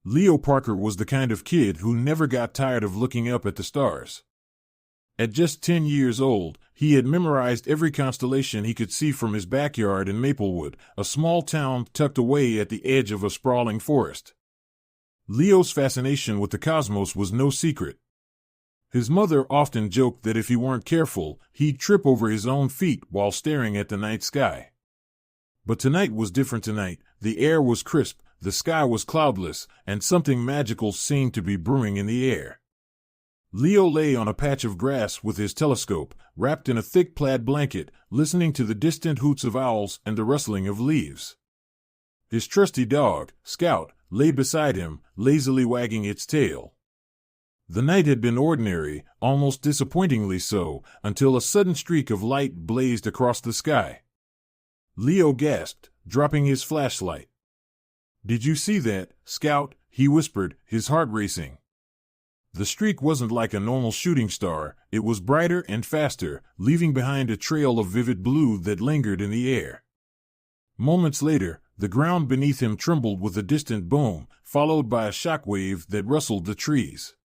Leo Parker was the kind of kid who never got tired of looking up at the stars. At just 10 years old, he had memorized every constellation he could see from his backyard in Maplewood, a small town tucked away at the edge of a sprawling forest. Leo's fascination with the cosmos was no secret. His mother often joked that if he weren't careful, he'd trip over his own feet while staring at the night sky. But tonight was different tonight. The air was crisp, the sky was cloudless, and something magical seemed to be brewing in the air. Leo lay on a patch of grass with his telescope, wrapped in a thick plaid blanket, listening to the distant hoots of owls and the rustling of leaves. His trusty dog, Scout, lay beside him, lazily wagging its tail. The night had been ordinary, almost disappointingly so, until a sudden streak of light blazed across the sky. Leo gasped, dropping his flashlight. "Did you see that, Scout?" he whispered, his heart racing. The streak wasn't like a normal shooting star. It was brighter and faster, leaving behind a trail of vivid blue that lingered in the air. Moments later, the ground beneath him trembled with a distant boom, followed by a shockwave that rustled the trees.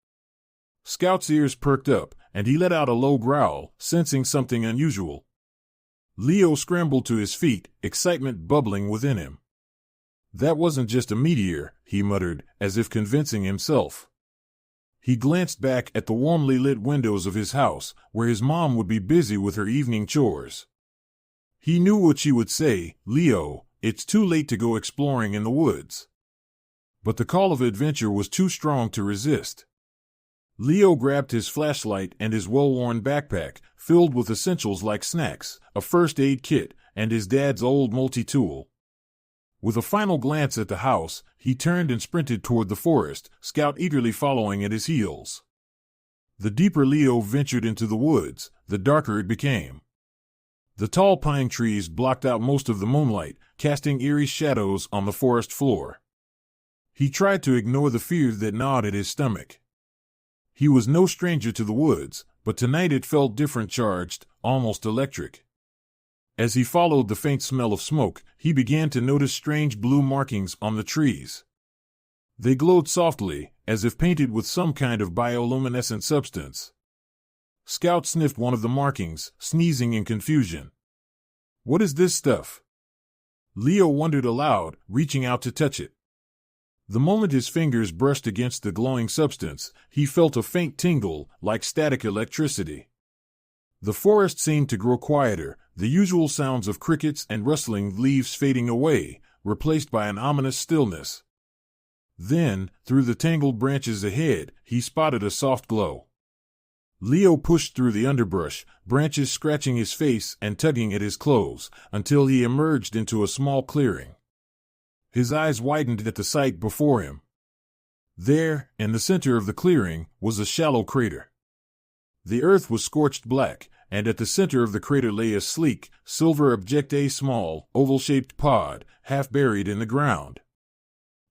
Scout's ears perked up, and he let out a low growl, sensing something unusual. Leo scrambled to his feet, excitement bubbling within him. "That wasn't just a meteor," he muttered, as if convincing himself. He glanced back at the warmly lit windows of his house, where his mom would be busy with her evening chores. He knew what she would say: "Leo, it's too late to go exploring in the woods." But the call of adventure was too strong to resist. Leo grabbed his flashlight and his well-worn backpack, filled with essentials like snacks, a first aid kit, and his dad's old multi-tool. With a final glance at the house, he turned and sprinted toward the forest, Scout eagerly following at his heels. The deeper Leo ventured into the woods, the darker it became. The tall pine trees blocked out most of the moonlight, casting eerie shadows on the forest floor. He tried to ignore the fear that gnawed at his stomach. He was no stranger to the woods, but tonight it felt different, charged, almost electric. As he followed the faint smell of smoke, he began to notice strange blue markings on the trees. They glowed softly, as if painted with some kind of bioluminescent substance. Scout sniffed one of the markings, sneezing in confusion. "What is this stuff?" Leo wondered aloud, reaching out to touch it. The moment his fingers brushed against the glowing substance, he felt a faint tingle, like static electricity. The forest seemed to grow quieter, the usual sounds of crickets and rustling leaves fading away, replaced by an ominous stillness. Then, through the tangled branches ahead, he spotted a soft glow. Leo pushed through the underbrush, branches scratching his face and tugging at his clothes, until he emerged into a small clearing. His eyes widened at the sight before him. There, in the center of the clearing, was a shallow crater. The earth was scorched black, and at the center of the crater lay a sleek, silver object, a small, oval-shaped pod, half buried in the ground.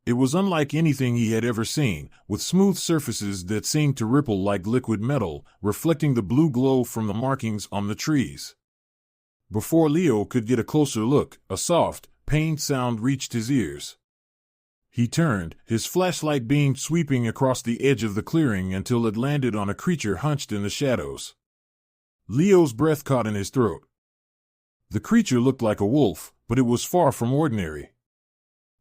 It was unlike anything he had ever seen, with smooth surfaces that seemed to ripple like liquid metal, reflecting the blue glow from the markings on the trees. Before Leo could get a closer look, a soft, pained sound reached his ears. He turned, his flashlight beam sweeping across the edge of the clearing until it landed on a creature hunched in the shadows. Leo's breath caught in his throat. The creature looked like a wolf, but it was far from ordinary.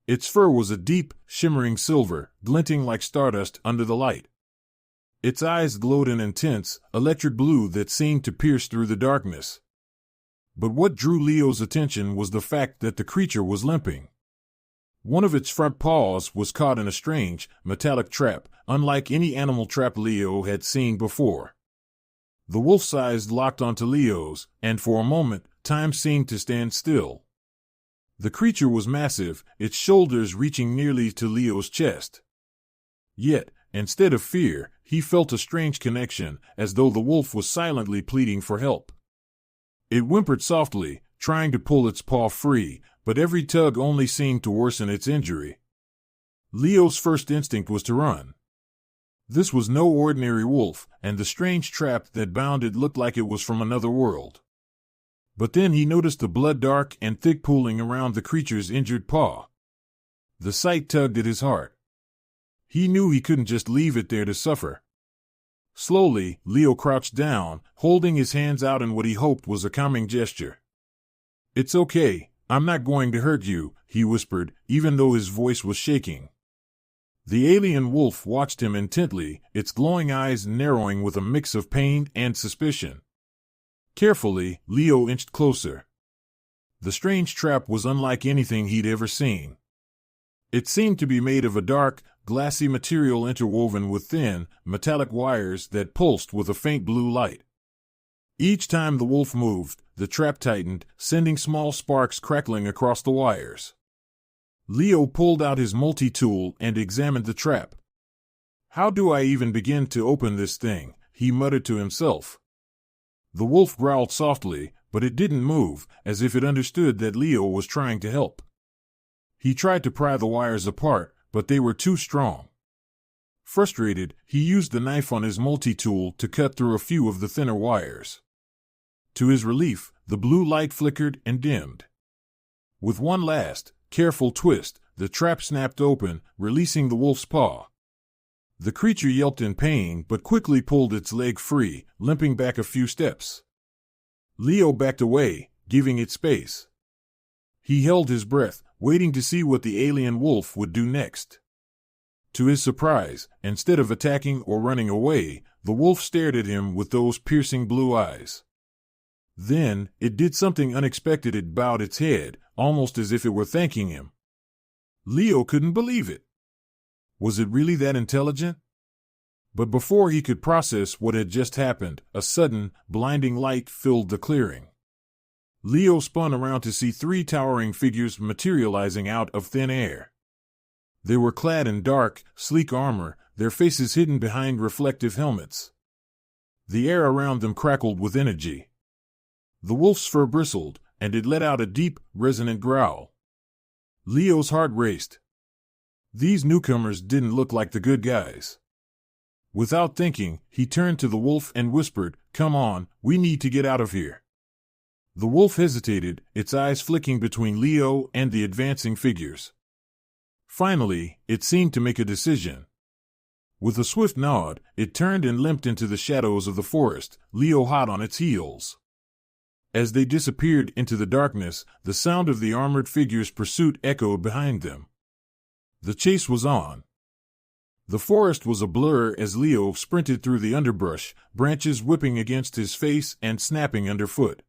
Its fur was a deep, shimmering silver, glinting like stardust under the light. Its eyes glowed an intense, electric blue that seemed to pierce through the darkness. But what drew Leo's attention was the fact that the creature was limping. One of its front paws was caught in a strange, metallic trap, unlike any animal trap Leo had seen before. The wolf's eyes locked onto Leo's, and for a moment, time seemed to stand still. The creature was massive, its shoulders reaching nearly to Leo's chest. Yet, instead of fear, he felt a strange connection, as though the wolf was silently pleading for help. It whimpered softly, trying to pull its paw free, but every tug only seemed to worsen its injury. Leo's first instinct was to run. This was no ordinary wolf, and the strange trap that bound it looked like it was from another world. But then he noticed the blood dark and thick pooling around the creature's injured paw. The sight tugged at his heart. He knew he couldn't just leave it there to suffer. Slowly, Leo crouched down, holding his hands out in what he hoped was a calming gesture. "It's okay, I'm not going to hurt you," he whispered, even though his voice was shaking. The alien wolf watched him intently, its glowing eyes narrowing with a mix of pain and suspicion. Carefully, Leo inched closer. The strange trap was unlike anything he'd ever seen. It seemed to be made of a dark, glassy material interwoven with thin, metallic wires that pulsed with a faint blue light. Each time the wolf moved, the trap tightened, sending small sparks crackling across the wires. Leo pulled out his multi-tool and examined the trap. "How do I even begin to open this thing?" he muttered to himself. The wolf growled softly, but it didn't move, as if it understood that Leo was trying to help. He tried to pry the wires apart, but they were too strong. Frustrated, he used the knife on his multi-tool to cut through a few of the thinner wires. To his relief, the blue light flickered and dimmed. With one last, careful twist, the trap snapped open, releasing the wolf's paw. The creature yelped in pain but quickly pulled its leg free, limping back a few steps. Leo backed away, giving it space. He held his breath, waiting to see what the alien wolf would do next. To his surprise, instead of attacking or running away, the wolf stared at him with those piercing blue eyes. Then, it did something unexpected. It bowed its head, almost as if it were thanking him. Leo couldn't believe it. Was it really that intelligent? But before he could process what had just happened, a sudden, blinding light filled the clearing. Leo spun around to see three towering figures materializing out of thin air. They were clad in dark, sleek armor, their faces hidden behind reflective helmets. The air around them crackled with energy. The wolf's fur bristled, and it let out a deep, resonant growl. Leo's heart raced. These newcomers didn't look like the good guys. Without thinking, he turned to the wolf and whispered, "Come on, we need to get out of here." The wolf hesitated, its eyes flicking between Leo and the advancing figures. Finally, it seemed to make a decision. With a swift nod, it turned and limped into the shadows of the forest, Leo hot on its heels. As they disappeared into the darkness, the sound of the armored figures' pursuit echoed behind them. The chase was on. The forest was a blur as Leo sprinted through the underbrush, branches whipping against his face and snapping underfoot.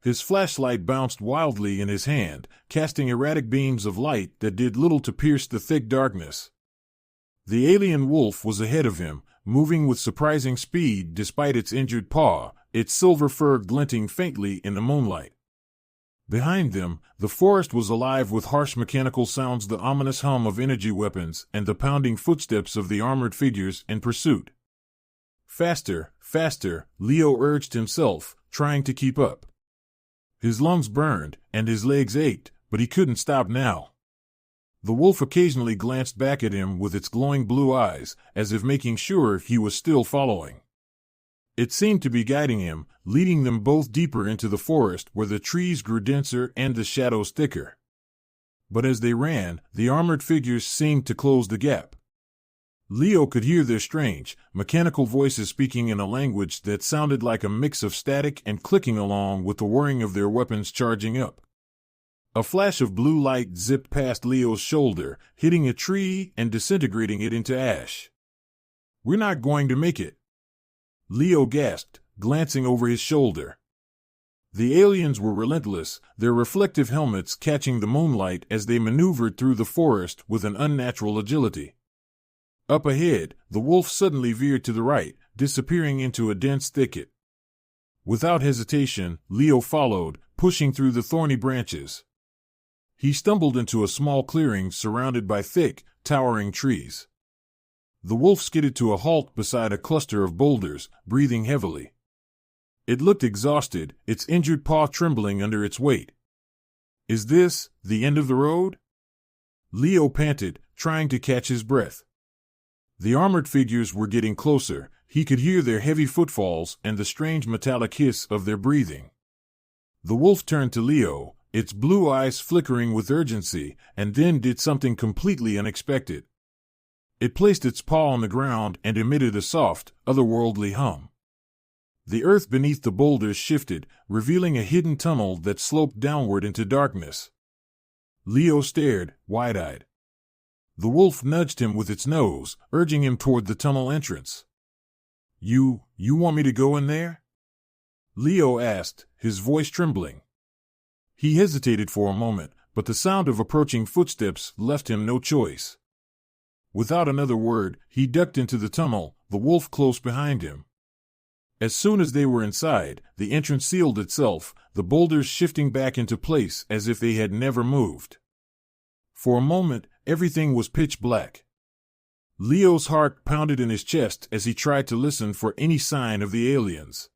His flashlight bounced wildly in his hand, casting erratic beams of light that did little to pierce the thick darkness. The alien wolf was ahead of him, moving with surprising speed despite its injured paw, its silver fur glinting faintly in the moonlight. Behind them, the forest was alive with harsh mechanical sounds, the ominous hum of energy weapons, and the pounding footsteps of the armored figures in pursuit. Faster, faster, Leo urged himself, trying to keep up. His lungs burned, and his legs ached, but he couldn't stop now. The wolf occasionally glanced back at him with its glowing blue eyes, as if making sure he was still following. It seemed to be guiding him, leading them both deeper into the forest where the trees grew denser and the shadows thicker. But as they ran, the armored figures seemed to close the gap. Leo could hear their strange, mechanical voices speaking in a language that sounded like a mix of static and clicking along with the whirring of their weapons charging up. A flash of blue light zipped past Leo's shoulder, hitting a tree and disintegrating it into ash. "We're not going to make it," Leo gasped, glancing over his shoulder. The aliens were relentless, their reflective helmets catching the moonlight as they maneuvered through the forest with an unnatural agility. Up ahead, the wolf suddenly veered to the right, disappearing into a dense thicket. Without hesitation, Leo followed, pushing through the thorny branches. He stumbled into a small clearing surrounded by thick, towering trees. The wolf skidded to a halt beside a cluster of boulders, breathing heavily. It looked exhausted, its injured paw trembling under its weight. "Is this the end of the road?" Leo panted, trying to catch his breath. The armored figures were getting closer. He could hear their heavy footfalls and the strange metallic hiss of their breathing. The wolf turned to Leo, its blue eyes flickering with urgency, and then did something completely unexpected. It placed its paw on the ground and emitted a soft, otherworldly hum. The earth beneath the boulders shifted, revealing a hidden tunnel that sloped downward into darkness. Leo stared, wide-eyed. The wolf nudged him with its nose, urging him toward the tunnel entrance. You want me to go in there?" Leo asked, his voice trembling. He hesitated for a moment, but the sound of approaching footsteps left him no choice. Without another word, he ducked into the tunnel, the wolf close behind him. As soon as they were inside, the entrance sealed itself, the boulders shifting back into place as if they had never moved. For a moment, everything was pitch black. Leo's heart pounded in his chest as he tried to listen for any sign of the aliens.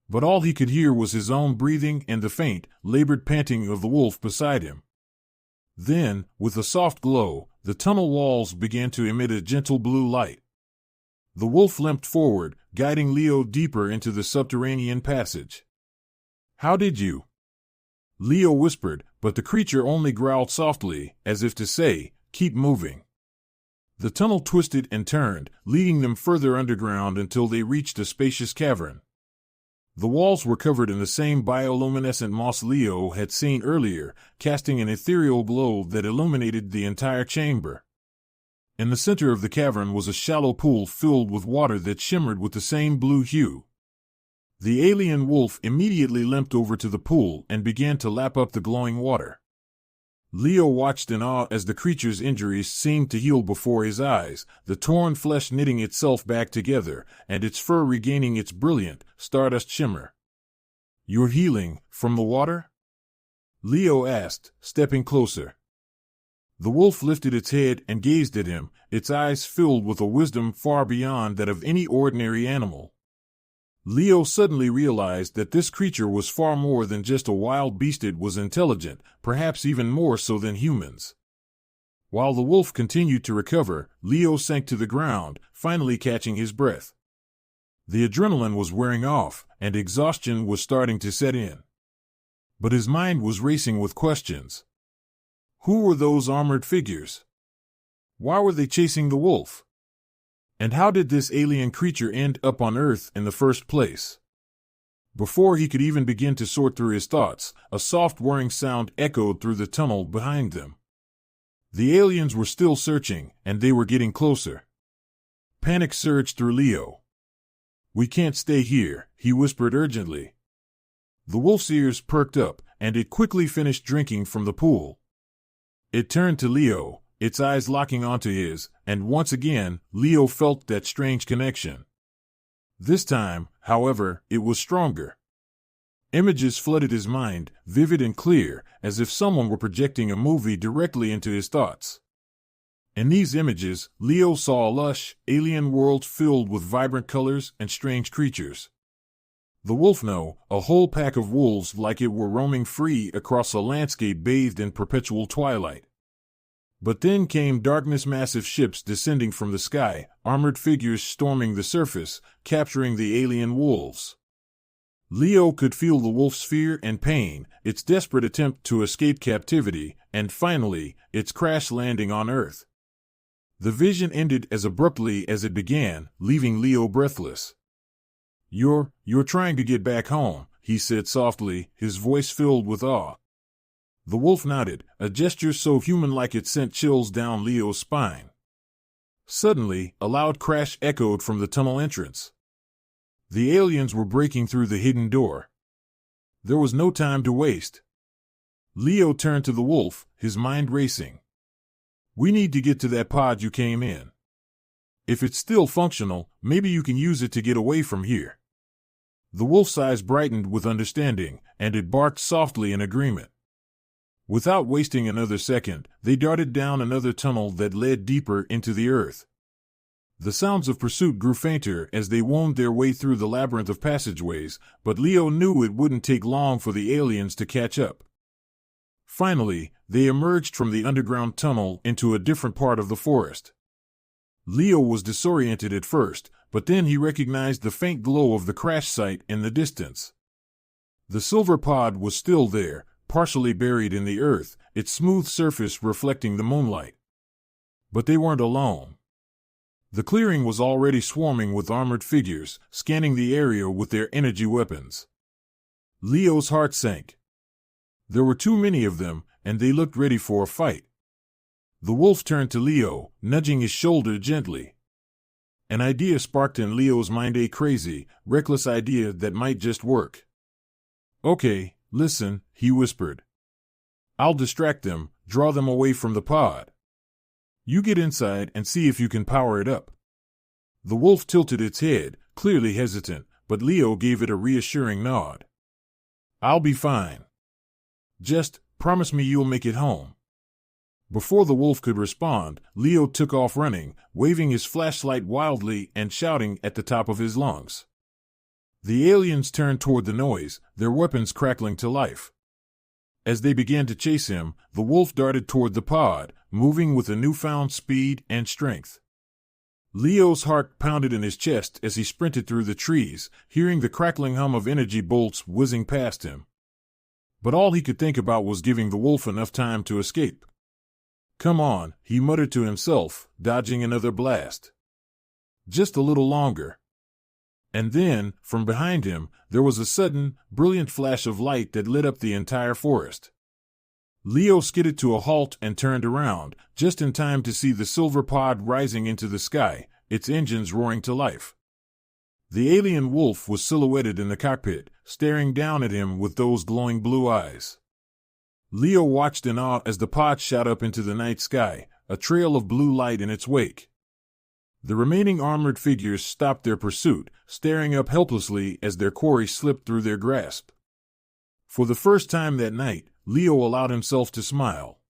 But all he could hear was his own breathing and the faint, labored panting of the wolf beside him. Then, with a soft glow, the tunnel walls began to emit a gentle blue light. The wolf limped forward, guiding Leo deeper into the subterranean passage. "How did you?" Leo whispered, but the creature only growled softly, as if to say, "Keep moving." The tunnel twisted and turned, leading them further underground until they reached a spacious cavern. The walls were covered in the same bioluminescent moss Leo had seen earlier, casting an ethereal glow that illuminated the entire chamber. In the center of the cavern was a shallow pool filled with water that shimmered with the same blue hue. The alien wolf immediately limped over to the pool and began to lap up the glowing water. Leo watched in awe as the creature's injuries seemed to heal before his eyes, the torn flesh knitting itself back together, and its fur regaining its brilliant, stardust shimmer. "You're healing, from the water?" Leo asked, stepping closer. The wolf lifted its head and gazed at him, its eyes filled with a wisdom far beyond that of any ordinary animal. Leo suddenly realized that this creature was far more than just a wild beast. It was intelligent, perhaps even more so than humans. While the wolf continued to recover, Leo sank to the ground, finally catching his breath. The adrenaline was wearing off, and exhaustion was starting to set in. But his mind was racing with questions. Who were those armored figures? Why were they chasing the wolf? And how did this alien creature end up on Earth in the first place? Before he could even begin to sort through his thoughts, a soft whirring sound echoed through the tunnel behind them. The aliens were still searching, and they were getting closer. Panic surged through Leo. "We can't stay here," he whispered urgently. The wolf's ears perked up, and it quickly finished drinking from the pool. It turned to Leo, its eyes locking onto his, and once again, Leo felt that strange connection. This time, however, it was stronger. Images flooded his mind, vivid and clear, as if someone were projecting a movie directly into his thoughts. In these images, Leo saw a lush, alien world filled with vibrant colors and strange creatures. The wolf a whole pack of wolves like it were roaming free across a landscape bathed in perpetual twilight. But then came darkness, massive ships descending from the sky, armored figures storming the surface, capturing the alien wolves. Leo could feel the wolf's fear and pain, its desperate attempt to escape captivity, and finally, its crash landing on Earth. The vision ended as abruptly as it began, leaving Leo breathless. You're trying to get back home," he said softly, his voice filled with awe. The wolf nodded, a gesture so human-like it sent chills down Leo's spine. Suddenly, a loud crash echoed from the tunnel entrance. The aliens were breaking through the hidden door. There was no time to waste. Leo turned to the wolf, his mind racing. "We need to get to that pod you came in. If it's still functional, maybe you can use it to get away from here." The wolf's eyes brightened with understanding, and it barked softly in agreement. Without wasting another second, they darted down another tunnel that led deeper into the earth. The sounds of pursuit grew fainter as they wound their way through the labyrinth of passageways, but Leo knew it wouldn't take long for the aliens to catch up. Finally, they emerged from the underground tunnel into a different part of the forest. Leo was disoriented at first, but then he recognized the faint glow of the crash site in the distance. The silver pod was still there, partially buried in the earth, its smooth surface reflecting the moonlight. But they weren't alone. The clearing was already swarming with armored figures, scanning the area with their energy weapons. Leo's heart sank. There were too many of them, and they looked ready for a fight. The wolf turned to Leo, nudging his shoulder gently. An idea sparked in Leo's mind, a crazy, reckless idea that might just work. "Okay, listen," he whispered. "I'll distract them, draw them away from the pod. You get inside and see if you can power it up." The wolf tilted its head, clearly hesitant, but Leo gave it a reassuring nod. "I'll be fine. Just promise me you'll make it home." Before the wolf could respond, Leo took off running, waving his flashlight wildly and shouting at the top of his lungs. The aliens turned toward the noise, their weapons crackling to life. As they began to chase him, the wolf darted toward the pod, moving with a newfound speed and strength. Leo's heart pounded in his chest as he sprinted through the trees, hearing the crackling hum of energy bolts whizzing past him. But all he could think about was giving the wolf enough time to escape. "Come on," he muttered to himself, dodging another blast. "Just a little longer." And then, from behind him, there was a sudden, brilliant flash of light that lit up the entire forest. Leo skidded to a halt and turned around, just in time to see the silver pod rising into the sky, its engines roaring to life. The alien wolf was silhouetted in the cockpit, staring down at him with those glowing blue eyes. Leo watched in awe as the pod shot up into the night sky, a trail of blue light in its wake. The remaining armored figures stopped their pursuit, staring up helplessly as their quarry slipped through their grasp. For the first time that night, Leo allowed himself to smile.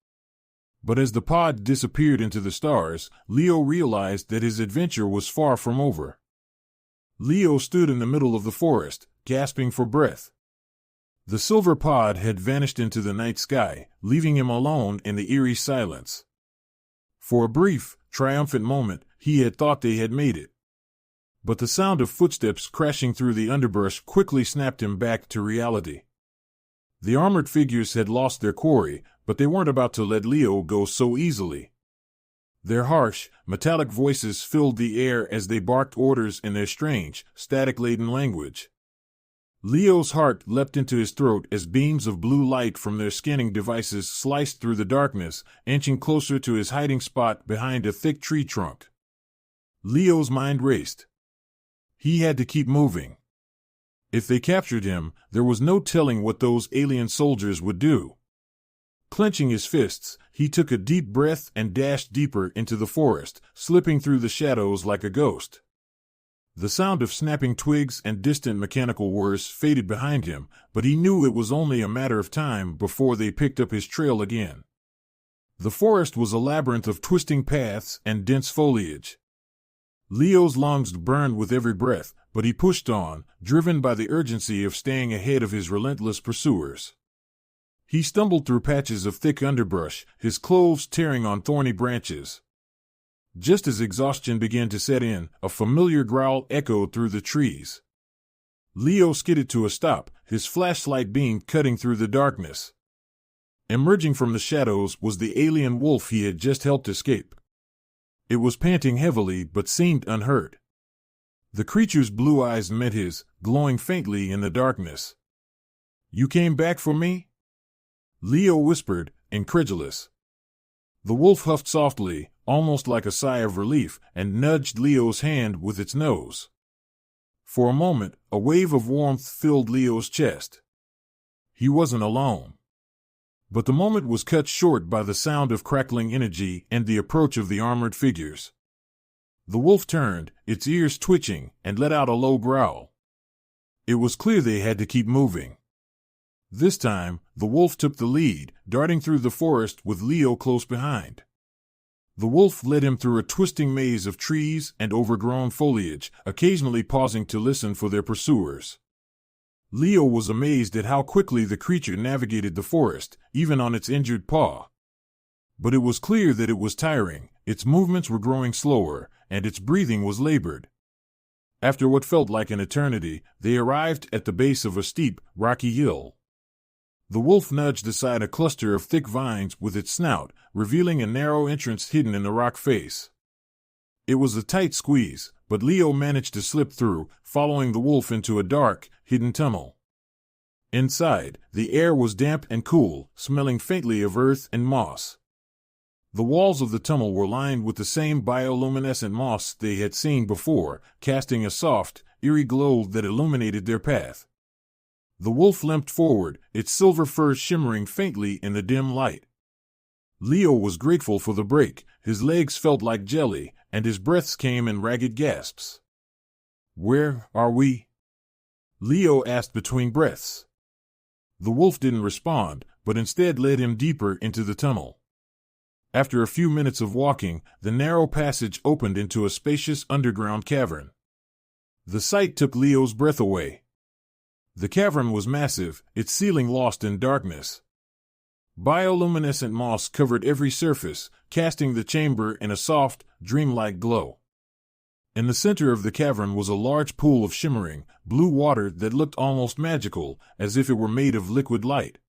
But as the pod disappeared into the stars, Leo realized that his adventure was far from over. Leo stood in the middle of the forest, gasping for breath. The silver pod had vanished into the night sky, leaving him alone in the eerie silence. For a brief, triumphant moment, he had thought they had made it. But the sound of footsteps crashing through the underbrush quickly snapped him back to reality. The armored figures had lost their quarry, but they weren't about to let Leo go so easily. Their harsh, metallic voices filled the air as they barked orders in their strange, static-laden language. Leo's heart leapt into his throat as beams of blue light from their scanning devices sliced through the darkness, inching closer to his hiding spot behind a thick tree trunk. Leo's mind raced. He had to keep moving. If they captured him, there was no telling what those alien soldiers would do. Clenching his fists, he took a deep breath and dashed deeper into the forest, slipping through the shadows like a ghost. The sound of snapping twigs and distant mechanical whirs faded behind him, but he knew it was only a matter of time before they picked up his trail again. The forest was a labyrinth of twisting paths and dense foliage. Leo's lungs burned with every breath, but he pushed on, driven by the urgency of staying ahead of his relentless pursuers. He stumbled through patches of thick underbrush, his clothes tearing on thorny branches. Just as exhaustion began to set in, a familiar growl echoed through the trees. Leo skidded to a stop, his flashlight beam cutting through the darkness. Emerging from the shadows was the alien wolf he had just helped escape. It was panting heavily but seemed unhurt. The creature's blue eyes met his, glowing faintly in the darkness. "You came back for me?" Leo whispered, incredulous. The wolf huffed softly, almost like a sigh of relief, and nudged Leo's hand with its nose. For a moment, a wave of warmth filled Leo's chest. He wasn't alone. But the moment was cut short by the sound of crackling energy and the approach of the armored figures. The wolf turned, its ears twitching, and let out a low growl. It was clear they had to keep moving. This time, the wolf took the lead, darting through the forest with Leo close behind. The wolf led him through a twisting maze of trees and overgrown foliage, occasionally pausing to listen for their pursuers. Leo was amazed at how quickly the creature navigated the forest, even on its injured paw. But it was clear that it was tiring, its movements were growing slower, and its breathing was labored. After what felt like an eternity, they arrived at the base of a steep, rocky hill. The wolf nudged aside a cluster of thick vines with its snout, revealing a narrow entrance hidden in the rock face. It was a tight squeeze, but Leo managed to slip through, following the wolf into a dark, hidden tunnel. Inside, the air was damp and cool, smelling faintly of earth and moss. The walls of the tunnel were lined with the same bioluminescent moss they had seen before, casting a soft, eerie glow that illuminated their path. The wolf limped forward, its silver fur shimmering faintly in the dim light. Leo was grateful for the break. His legs felt like jelly, and his breaths came in ragged gasps. "Where are we?" Leo asked between breaths. The wolf didn't respond, but instead led him deeper into the tunnel. After a few minutes of walking, the narrow passage opened into a spacious underground cavern. The sight took Leo's breath away. The cavern was massive, its ceiling lost in darkness. Bioluminescent moss covered every surface, casting the chamber in a soft, dreamlike glow. In the center of the cavern was a large pool of shimmering, blue water that looked almost magical, as if it were made of liquid light.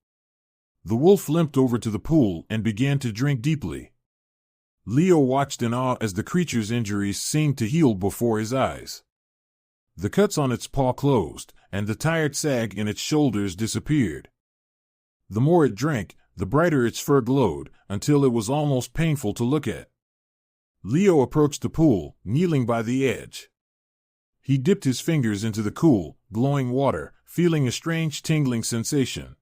The wolf limped over to the pool and began to drink deeply. Leo watched in awe as the creature's injuries seemed to heal before his eyes. The cuts on its paw closed, and the tired sag in its shoulders disappeared. The more it drank, the brighter its fur glowed, until it was almost painful to look at. Leo approached the pool, kneeling by the edge. He dipped his fingers into the cool, glowing water, feeling a strange tingling sensation.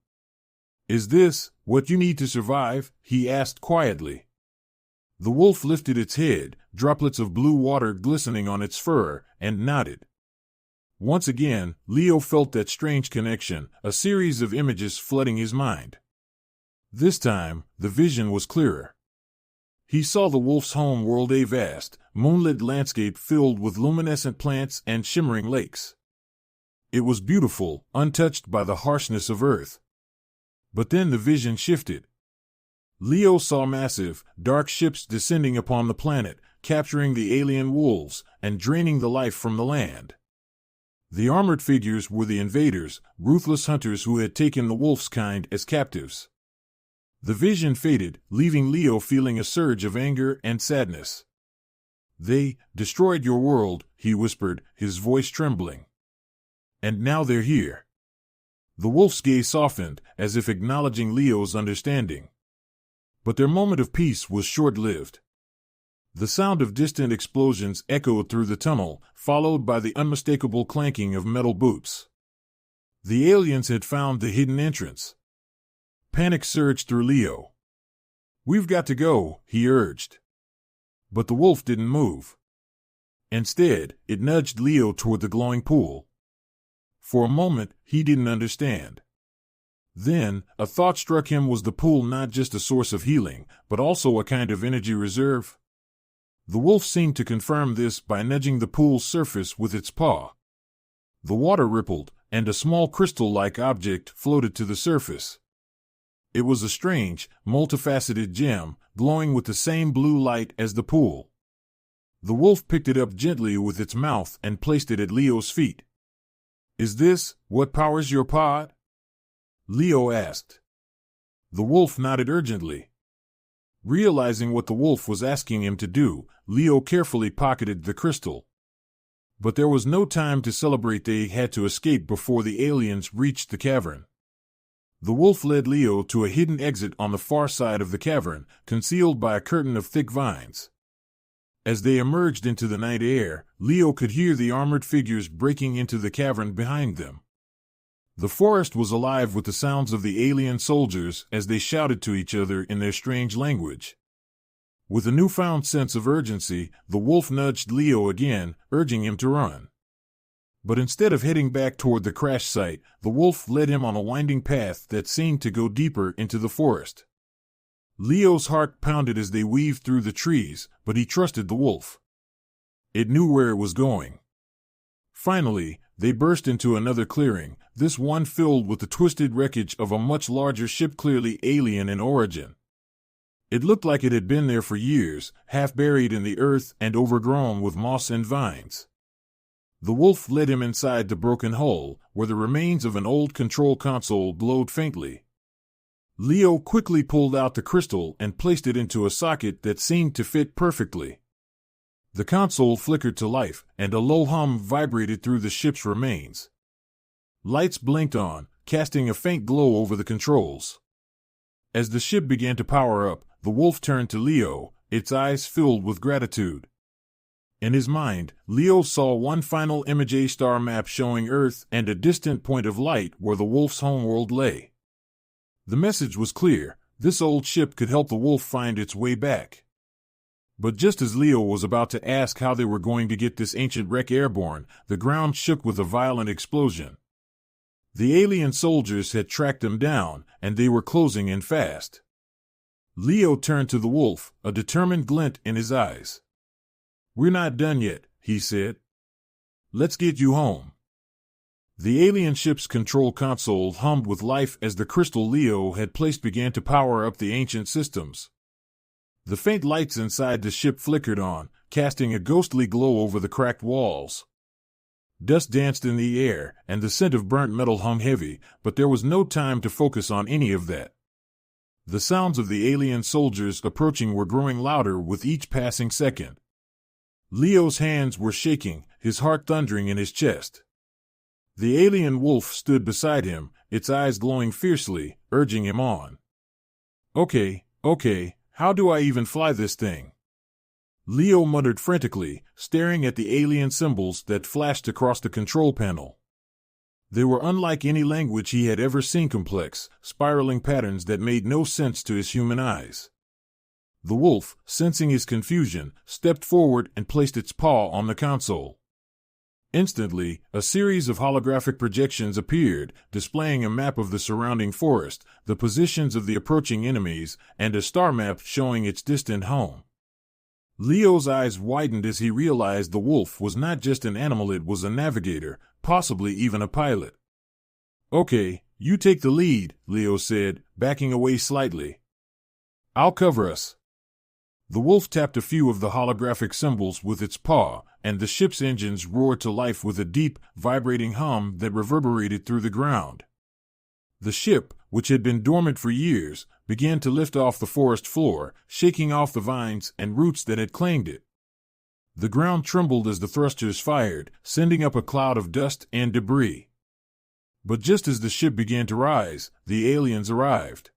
"Is this what you need to survive?" he asked quietly. The wolf lifted its head, droplets of blue water glistening on its fur, and nodded. Once again, Leo felt that strange connection, a series of images flooding his mind. This time, the vision was clearer. He saw the wolf's home world, a vast, moonlit landscape filled with luminescent plants and shimmering lakes. It was beautiful, untouched by the harshness of earth. But then the vision shifted. Leo saw massive, dark ships descending upon the planet, capturing the alien wolves and draining the life from the land. The armored figures were the invaders, ruthless hunters who had taken the wolf's kind as captives. The vision faded, leaving Leo feeling a surge of anger and sadness. "They destroyed your world," he whispered, his voice trembling. "And now they're here." The wolf's gaze softened, as if acknowledging Leo's understanding. But their moment of peace was short-lived. The sound of distant explosions echoed through the tunnel, followed by the unmistakable clanking of metal boots. The aliens had found the hidden entrance. Panic surged through Leo. "We've got to go," he urged. But the wolf didn't move. Instead, it nudged Leo toward the glowing pool. For a moment, he didn't understand. Then, a thought struck him: was the pool not just a source of healing, but also a kind of energy reserve? The wolf seemed to confirm this by nudging the pool's surface with its paw. The water rippled, and a small crystal-like object floated to the surface. It was a strange, multifaceted gem, glowing with the same blue light as the pool. The wolf picked it up gently with its mouth and placed it at Leo's feet. "Is this what powers your pod?" Leo asked. The wolf nodded urgently. Realizing what the wolf was asking him to do, Leo carefully pocketed the crystal. But there was no time to celebrate. They had to escape before the aliens reached the cavern. The wolf led Leo to a hidden exit on the far side of the cavern, concealed by a curtain of thick vines. As they emerged into the night air, Leo could hear the armored figures breaking into the cavern behind them. The forest was alive with the sounds of the alien soldiers as they shouted to each other in their strange language. With a newfound sense of urgency, the wolf nudged Leo again, urging him to run. But instead of heading back toward the crash site, the wolf led him on a winding path that seemed to go deeper into the forest. Leo's heart pounded as they weaved through the trees, but he trusted the wolf. It knew where it was going. Finally, they burst into another clearing, this one filled with the twisted wreckage of a much larger ship, clearly alien in origin. It looked like it had been there for years, half buried in the earth and overgrown with moss and vines. The wolf led him inside the broken hull, where the remains of an old control console glowed faintly. Leo quickly pulled out the crystal and placed it into a socket that seemed to fit perfectly. The console flickered to life, and a low hum vibrated through the ship's remains. Lights blinked on, casting a faint glow over the controls. As the ship began to power up, the wolf turned to Leo, its eyes filled with gratitude. In his mind, Leo saw one final image star map showing Earth and a distant point of light where the wolf's homeworld lay. The message was clear: this old ship could help the wolf find its way back. But just as Leo was about to ask how they were going to get this ancient wreck airborne, the ground shook with a violent explosion. The alien soldiers had tracked them down, and they were closing in fast. Leo turned to the wolf, a determined glint in his eyes. "We're not done yet," he said. "Let's get you home." The alien ship's control console hummed with life as the crystal Leo had placed began to power up the ancient systems. The faint lights inside the ship flickered on, casting a ghostly glow over the cracked walls. Dust danced in the air, and the scent of burnt metal hung heavy, but there was no time to focus on any of that. The sounds of the alien soldiers approaching were growing louder with each passing second. Leo's hands were shaking, his heart thundering in his chest. The alien wolf stood beside him, its eyes glowing fiercely, urging him on. Okay, how do I even fly this thing?" Leo muttered frantically, staring at the alien symbols that flashed across the control panel. They were unlike any language he had ever seen, complex, spiraling patterns that made no sense to his human eyes. The wolf, sensing his confusion, stepped forward and placed its paw on the console. Instantly, a series of holographic projections appeared, displaying a map of the surrounding forest, the positions of the approaching enemies, and a star map showing its distant home. Leo's eyes widened as he realized the wolf was not just an animal, it was a navigator, possibly even a pilot. "Okay, you take the lead," Leo said, backing away slightly. "I'll cover us." The wolf tapped a few of the holographic symbols with its paw, and the ship's engines roared to life with a deep, vibrating hum that reverberated through the ground. The ship, which had been dormant for years, began to lift off the forest floor, shaking off the vines and roots that had claimed it. The ground trembled as the thrusters fired, sending up a cloud of dust and debris. But just as the ship began to rise, the aliens arrived.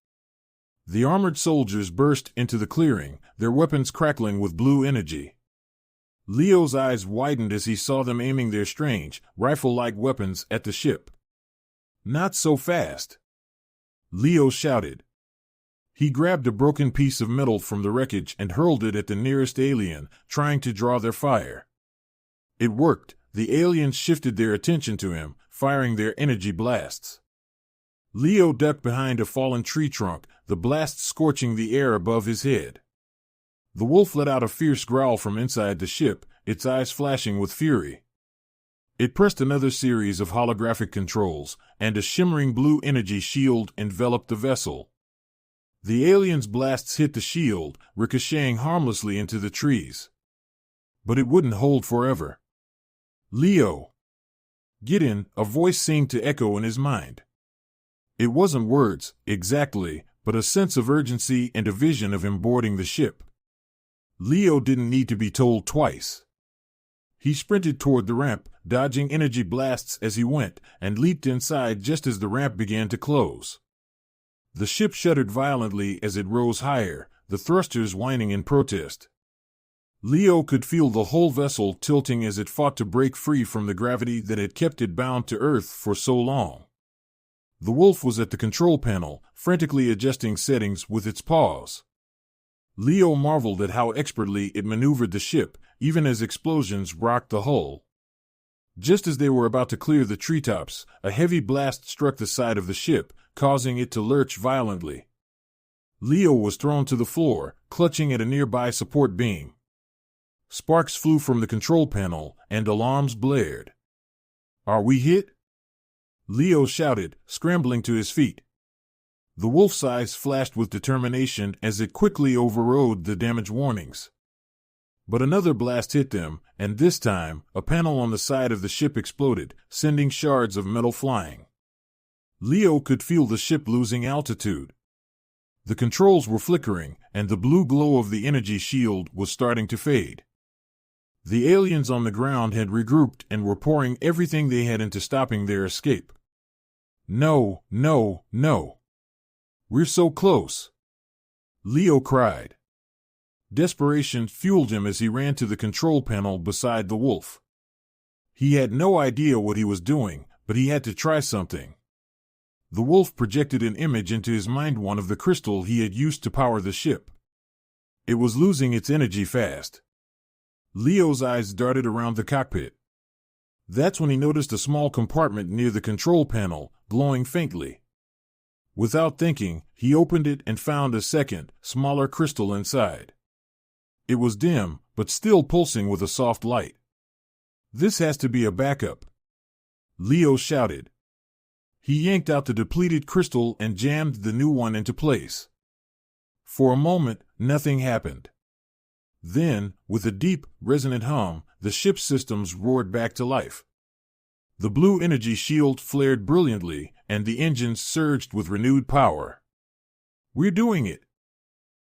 The armored soldiers burst into the clearing, their weapons crackling with blue energy. Leo's eyes widened as he saw them aiming their strange, rifle-like weapons at the ship. "Not so fast!" Leo shouted. He grabbed a broken piece of metal from the wreckage and hurled it at the nearest alien, trying to draw their fire. It worked. The aliens shifted their attention to him, firing their energy blasts. Leo ducked behind a fallen tree trunk, the blast scorching the air above his head. The wolf let out a fierce growl from inside the ship, its eyes flashing with fury. It pressed another series of holographic controls, and a shimmering blue energy shield enveloped the vessel. The alien's blasts hit the shield, ricocheting harmlessly into the trees. But it wouldn't hold forever. "Leo! Get in," a voice seemed to echo in his mind. It wasn't words, exactly, but a sense of urgency and a vision of him boarding the ship. Leo didn't need to be told twice. He sprinted toward the ramp, dodging energy blasts as he went, and leaped inside just as the ramp began to close. The ship shuddered violently as it rose higher, the thrusters whining in protest. Leo could feel the whole vessel tilting as it fought to break free from the gravity that had kept it bound to Earth for so long. The wolf was at the control panel, frantically adjusting settings with its paws. Leo marveled at how expertly it maneuvered the ship, even as explosions rocked the hull. Just as they were about to clear the treetops, a heavy blast struck the side of the ship, causing it to lurch violently. Leo was thrown to the floor, clutching at a nearby support beam. Sparks flew from the control panel, and alarms blared. "Are we hit?" Leo shouted, scrambling to his feet. The wolf's eyes flashed with determination as it quickly overrode the damage warnings. But another blast hit them, and this time, a panel on the side of the ship exploded, sending shards of metal flying. Leo could feel the ship losing altitude. The controls were flickering, and the blue glow of the energy shield was starting to fade. The aliens on the ground had regrouped and were pouring everything they had into stopping their escape. No, no, no. We're so close. Leo cried. Desperation fueled him as he ran to the control panel beside the wolf. He had no idea what he was doing, but he had to try something. The wolf projected an image into his mind, one of the crystal he had used to power the ship. It was losing its energy fast. Leo's eyes darted around the cockpit. That's when he noticed a small compartment near the control panel, glowing faintly. Without thinking, he opened it and found a second, smaller crystal inside. It was dim, but still pulsing with a soft light. This has to be a backup. Leo shouted. He yanked out the depleted crystal and jammed the new one into place. For a moment, nothing happened. Then, with a deep, resonant hum, the ship's systems roared back to life. The blue energy shield flared brilliantly, and the engines surged with renewed power. We're doing it!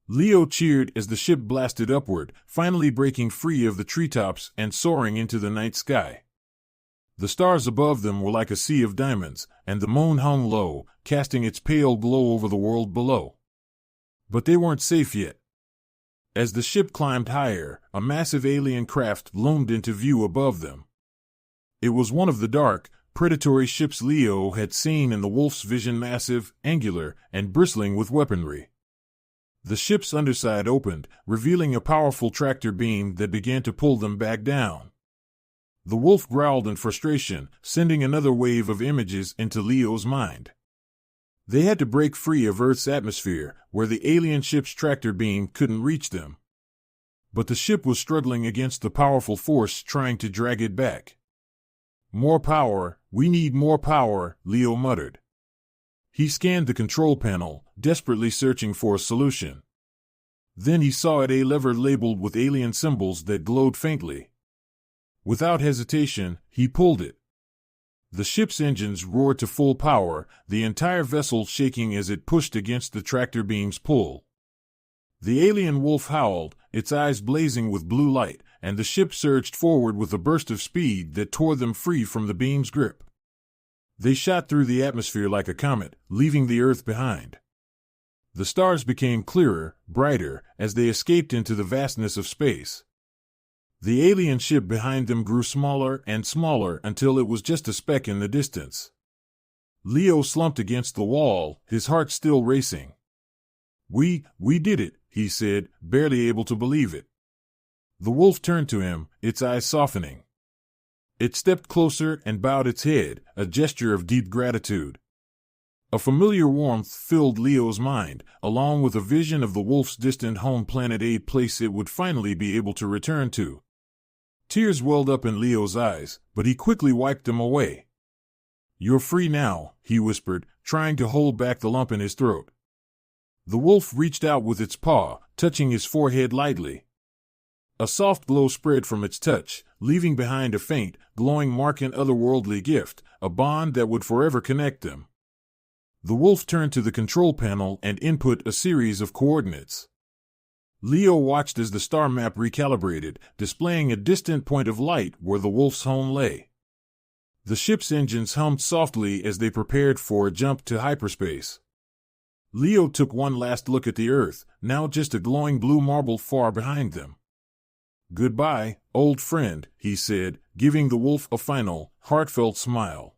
Leo cheered as the ship blasted upward, finally breaking free of the treetops and soaring into the night sky. The stars above them were like a sea of diamonds, and the moon hung low, casting its pale glow over the world below. But they weren't safe yet. As the ship climbed higher, a massive alien craft loomed into view above them. It was one of the dark, predatory ships Leo had seen in the wolf's vision, massive, angular, and bristling with weaponry. The ship's underside opened, revealing a powerful tractor beam that began to pull them back down. The wolf growled in frustration, sending another wave of images into Leo's mind. They had to break free of Earth's atmosphere, where the alien ship's tractor beam couldn't reach them. But the ship was struggling against the powerful force trying to drag it back. More power, we need more power, Leo muttered. He scanned the control panel, desperately searching for a solution. Then he saw a lever labeled with alien symbols that glowed faintly. Without hesitation, he pulled it. The ship's engines roared to full power, the entire vessel shaking as it pushed against the tractor beam's pull. The alien wolf howled, its eyes blazing with blue light, and the ship surged forward with a burst of speed that tore them free from the beam's grip. They shot through the atmosphere like a comet, leaving the Earth behind. The stars became clearer, brighter, as they escaped into the vastness of space. The alien ship behind them grew smaller and smaller until it was just a speck in the distance. Leo slumped against the wall, his heart still racing. We did it, he said, barely able to believe it. The wolf turned to him, its eyes softening. It stepped closer and bowed its head, a gesture of deep gratitude. A familiar warmth filled Leo's mind, along with a vision of the wolf's distant home planet, a place it would finally be able to return to. Tears welled up in Leo's eyes, but he quickly wiped them away. You're free now, he whispered, trying to hold back the lump in his throat. The wolf reached out with its paw, touching his forehead lightly. A soft glow spread from its touch, leaving behind a faint, glowing mark, an otherworldly gift, a bond that would forever connect them. The wolf turned to the control panel and input a series of coordinates. Leo watched as the star map recalibrated, displaying a distant point of light where the wolf's home lay. The ship's engines hummed softly as they prepared for a jump to hyperspace. Leo took one last look at the Earth, now just a glowing blue marble far behind them. Goodbye, old friend, he said, giving the wolf a final, heartfelt smile.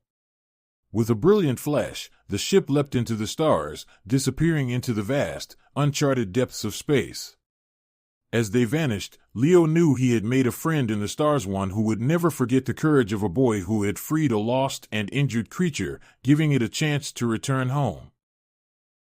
With a brilliant flash, the ship leapt into the stars, disappearing into the vast, uncharted depths of space. As they vanished, Leo knew he had made a friend in the stars, one who would never forget the courage of a boy who had freed a lost and injured creature, giving it a chance to return home.